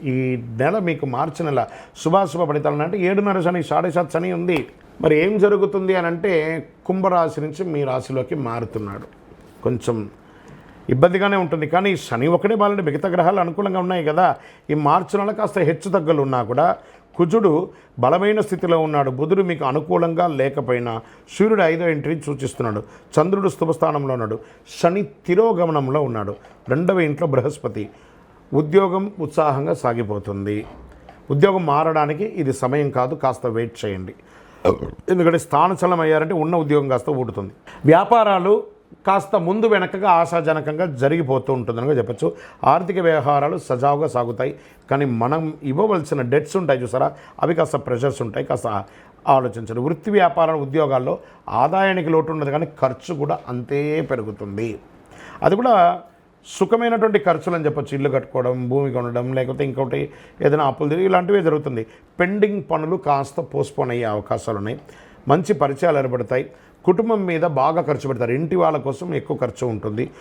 ఈ నెల మీకు మార్చి నెల శుభాశుభ ఫలితాలు అంటే 7.5 శని 7.5 శని ఉంది. మరి ఏం జరుగుతుంది అని అంటే కుంభరాశి నుంచి మీ రాశిలోకి మారుతున్నాడు. కొంచెం ఇబ్బందిగానే ఉంటుంది, కానీ శని ఒకటే బాలంటే మిగతా గ్రహాలు అనుకూలంగా ఉన్నాయి కదా. ఈ మార్చి నెల కాస్త హెచ్చు తగ్గులు ఉన్నా కూడా కుజుడు బలమైన స్థితిలో ఉన్నాడు. బుధుడు మీకు అనుకూలంగా లేకపోయినా సూర్యుడు 5వ ఇంటిని సూచిస్తున్నాడు. చంద్రుడు స్థుభస్థానంలో ఉన్నాడు. శని తిరోగమనంలో ఉన్నాడు. 2వ ఇంట్లో బృహస్పతి. ఉద్యోగం ఉత్సాహంగా సాగిపోతుంది. ఉద్యోగం మారడానికి ఇది సమయం కాదు, కాస్త వెయిట్ చేయండి. ఎందుకంటే స్థానచలనం అయ్యారంటే ఉన్న ఉద్యోగం కాస్త ఊడుతుంది. వ్యాపారాలు కాస్త ముందు వెనకగా ఆశాజనకంగా జరిగిపోతూ ఉంటుందనగా చెప్పచ్చు. ఆర్థిక వ్యవహారాలు సజావుగా సాగుతాయి, కానీ మనం ఇవ్వవలసిన డెట్స్ ఉంటాయి చూసారా, అవి కాస్త ప్రెషర్స్ ఉంటాయి, కాస్త ఆలోచించండి. వృత్తి వ్యాపార ఉద్యోగాల్లో ఆదాయానికి లోటు ఉండదు, కానీ ఖర్చు కూడా అంతే పెరుగుతుంది. అది కూడా సుఖమైనటువంటి ఖర్చులు అని చెప్పచ్చు. ఇల్లు కట్టుకోవడం, భూమి కొనడం, లేకపోతే ఇంకోటి ఏదైనా అప్పులు తిరిగి ఇలాంటివే జరుగుతుంది. పెండింగ్ పనులు కాస్త పోస్ట్పోన్ అయ్యే అవకాశాలు ఉన్నాయి. మంచి పరిచయాలు ఏర్పడతాయి. కుటుంబం మీద బాగా ఖర్చు పెడతారు. ఇంటి వాళ్ళ కోసం ఎక్కువ ఖర్చు ఉంటుంది.